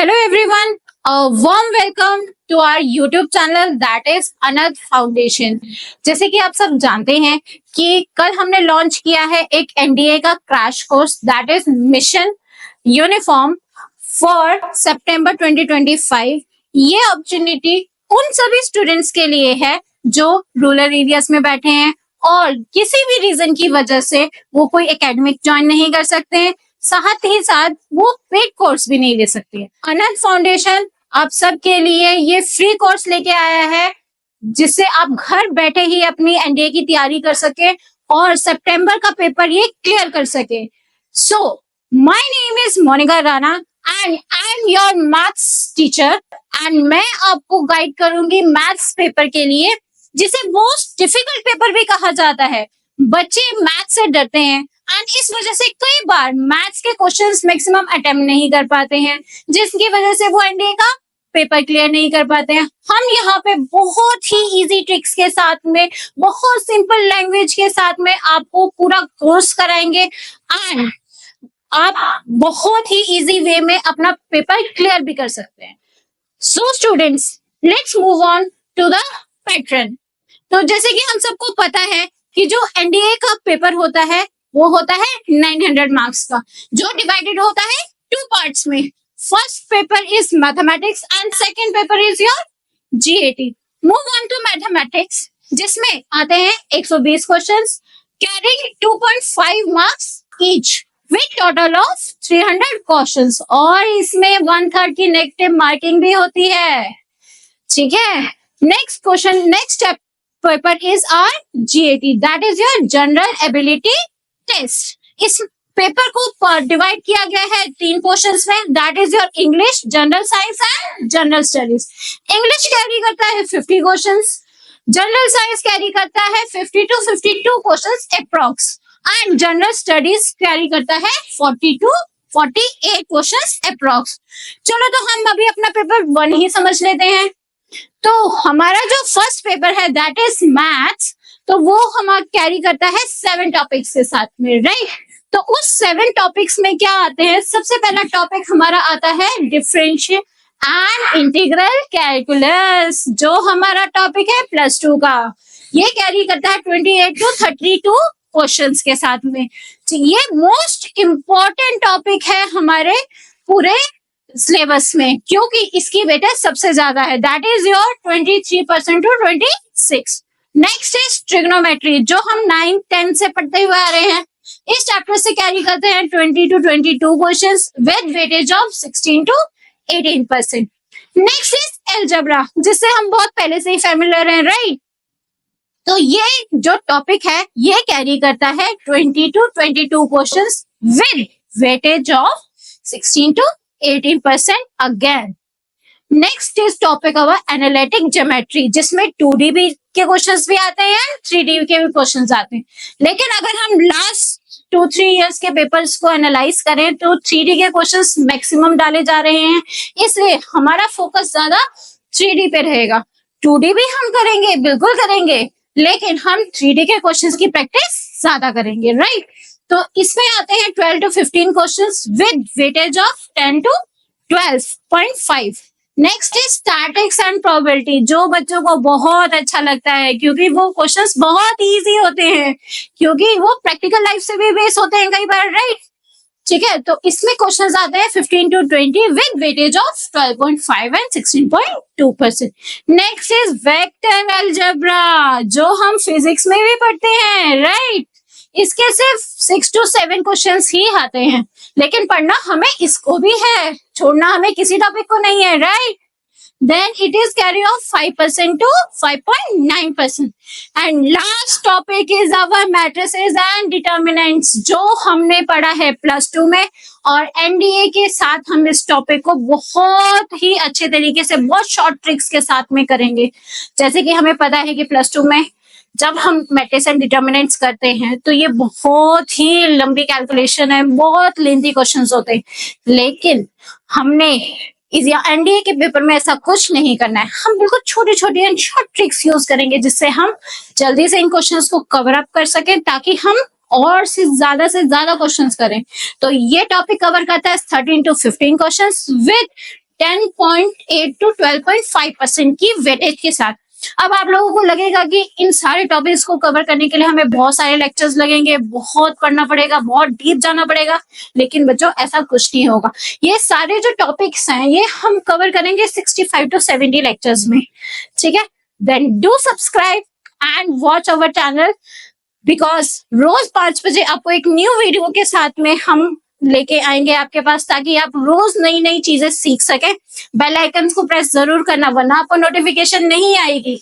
Hello everyone, a warm welcome to our YouTube channel that is अनद foundation. जैसे कि आप सब जानते हैं कि कल हमने लॉन्च किया है एक एनडीए का crash course that is mission uniform for सितंबर 2025। ये अपॉर्चुनिटी उन सभी स्टूडेंट्स के लिए है जो रूरल एरियाज में बैठे हैं और किसी भी रीजन की वजह से वो कोई एकेडमिक ज्वाइन नहीं कर सकते हैं, साथ ही साथ वो पेड कोर्स भी नहीं ले सकते हैं। अनंत फाउंडेशन आप सबके लिए ये फ्री कोर्स लेके आया है जिससे आप घर बैठे ही अपनी एनडीए की तैयारी कर सके और सितंबर का पेपर ये क्लियर कर सके। So my name is Monika Rana and I am your maths teacher and मैं आपको गाइड करूंगी मैथ्स पेपर के लिए, जिसे मोस्ट डिफिकल्ट पेपर भी कहा जाता है। बच्चे मैथ्स से डरते हैं एंड इस वजह से कई बार मैथ्स के क्वेश्चंस मैक्सिमम अटेम्प्ट नहीं कर पाते हैं, जिसकी वजह से वो एनडीए का पेपर क्लियर नहीं कर पाते हैं। हम यहाँ पे बहुत ही इजी ट्रिक्स के साथ में, बहुत सिंपल लैंग्वेज के साथ में आपको पूरा कोर्स कराएंगे एंड आप बहुत ही इजी वे में अपना पेपर क्लियर भी कर सकते हैं। So students, let's move on to the pattern. तो जैसे कि हम सबको पता है कि जो एनडीए का पेपर होता है वो होता है 900 मार्क्स का, जो डिवाइडेड होता है 2 पार्ट्स में। First paper is mathematics and second paper is your GAT. Move on to mathematics, जिसमें आते हैं 120 questions carrying 2.5 marks each with total of 300 questions, और इसमें 1/3 की नेगेटिव मार्किंग भी होती है। ठीक है, next question, next paper is our GAT, that is your general ability test. इस पेपर को डिवाइड किया गया है 3 पोर्शंस में, that is your English, general science and general studies. English carry करता है 50 क्वेश्चंस, जनरल साइंस कैरी करता है 50 to 52 questions approx and general studies carry करता है 40 to 48 क्वेश्चंस अप्रॉक्स। चलो तो हम अभी अपना पेपर 1 ही समझ लेते हैं। तो हमारा जो फर्स्ट पेपर है दैट इज मैथ्स, तो वो हमारा कैरी करता है 7 टॉपिक्स के साथ में, राइट। तो उस 7 टॉपिक्स में क्या आते हैं, सबसे पहला टॉपिक हमारा आता है डिफरेंशियल एंड इंटीग्रल कैलकुलस, जो हमारा टॉपिक है +2 का। ये कैरी करता है 28 to 32 क्वेश्चंस के साथ में। तो ये मोस्ट इंपॉर्टेंट टॉपिक है हमारे पूरे सिलेबस में, क्योंकि इसकी वेटेज सबसे ज्यादा है, that is your 23% to 26। Next is trigonometry, जो हम 9th 10th से पढ़ते हुए आ रहे हैं। इस चैप्टर से कैरी करते हैं 20 to 22 questions with weightage of 16 to 18%। Next is algebra, जिससे हम बहुत पहले से ही फैमिलियर हैं, राइट। तो ये जो टॉपिक है ये कैरी करता है 20 to 22 questions with weightage of 16 to 18% again. Next is topic our analytic geometry, जिसमें 2D भी के क्वेश्चंस भी आते हैं, 3D के भी क्वेश्चंस आते हैं। लेकिन अगर हम लास्ट 2-3 इयर्स के पेपर्स को एनालाइज करें तो 3D के क्वेश्चंस मैक्सिमम डाले जा रहे हैं, इसलिए हमारा फोकस ज्यादा 3D पे रहेगा। 2D भी हम करेंगे, बिल्कुल करेंगे, लेकिन हम 3D के क्वेश्चंस की प्रैक्टिस ज्यादा करेंगे, राइट। तो इसमें आते हैं 12 to 15 questions with weightage of 10 to 12.5। Next is statics and probability, जो बच्चों को बहुत अच्छा लगता है क्योंकि वो क्वेश्चंस बहुत इजी होते हैं, क्योंकि वो प्रैक्टिकल लाइफ से भी बेस होते हैं कई बार, राइट। ठीक है, तो इसमें क्वेश्चंस आते हैं 15 to 20 with weightage of 12.5 and 16.2%। Next is vector algebra, जो हम फिजिक्स में भी पढ़ते हैं, राइट। इसके सिर्फ 6 to 7 क्वेश्चंस ही आते हैं, लेकिन पढ़ना हमें इसको भी है, छोड़ना हमें किसी टॉपिक को नहीं है, right. Then it is carry of 5% to 5.9%। And last topic is our matrices and determinants, जो हमने पढ़ा है +2 में, और एनडीए के साथ हम इस टॉपिक को बहुत ही अच्छे तरीके से, बहुत शॉर्ट ट्रिक्स के साथ में करेंगे। जैसे कि हमें पता है कि +2 में जब हम मैट्रिस एंड डिटर्मिनेंट्स करते हैं तो ये बहुत ही लंबी कैलकुलेशन है, बहुत लेंथी क्वेश्चंस होते हैं, लेकिन हमने एनडीए के पेपर में ऐसा कुछ नहीं करना है। हम बिल्कुल छोटी छोटी एंड शॉर्ट ट्रिक्स यूज करेंगे, जिससे हम जल्दी से इन क्वेश्चंस को कवर अप कर सकें, ताकि हम और से ज्यादा क्वेश्चंस करें। तो ये टॉपिक कवर करता है 13 to 15 क्वेश्चंस विद 10.8 to 12.5% की वेटेज के साथ। अब आप लोगों को लगेगा कि इन सारे टॉपिक्स को कवर करने के लिए हमें बहुत सारे लेक्चर्स लगेंगे, बहुत पढ़ना पड़ेगा, बहुत डीप जाना पड़ेगा, लेकिन बच्चों ऐसा कुछ नहीं होगा। ये सारे जो टॉपिक्स हैं ये हम कवर करेंगे 65 to 70 लेक्चर्स में, ठीक है। Then do subscribe and watch our channel, because रोज 5 बजे आपको एक न्यू वीडियो के साथ में हम लेके आएंगे आपके पास, ताकि आप रोज नई नई चीजें सीख सके। बेल आइकन को प्रेस जरूर करना, वरना आपको नोटिफिकेशन नहीं आएगी।